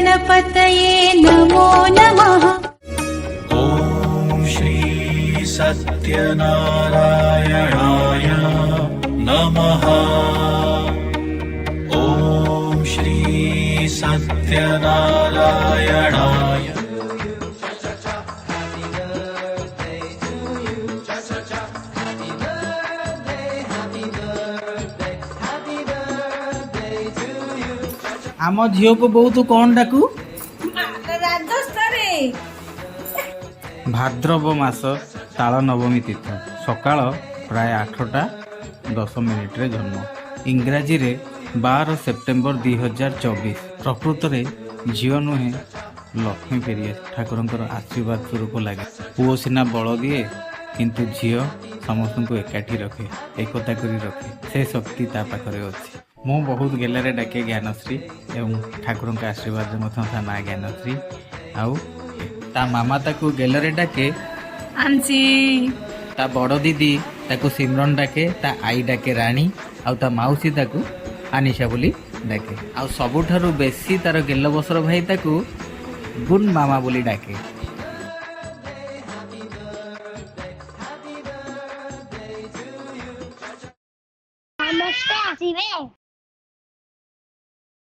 गणपतये नमो नमः। ॐ श्री सत्यनारायणाय नमः। ॐ श्री सत्यनारायणाय। आम झील को बहुत कौन डाकू? भाद्रव मास ताल नवमी तीर्थ सकाळ प्राय 8:10 जन्म। इंग्राजी रे 12 सेप्टेम्बर 2024। प्रकृत रे झील नुहे लक्ष्मी फेरी ठाकुर आशीर्वाद स्वरूप लगे। पुओ सिना बल दिए किंतु झील समस्त को एकाठी रखे, एकता करी रखे, से शक्ति ता पाखरे अछि। मु बहुत गेलारे डाके ज्ञानश्री एवं ठाकुर आशीर्वाद ता ना ज्ञानश्री। आउ ता मामा ताकू गेलारे डाके आंसी, ता बड़ दीदी ताकू सिमरन डाके, ता आई डाके रानी, आउ ता माउसी ताकू आनिशा बोली डाके। आउ सबुठारु बेसी तार गेल बसर भाई ताकू गुण मामा बोली डाके। ସମସ୍ତେ ଆସିବେ।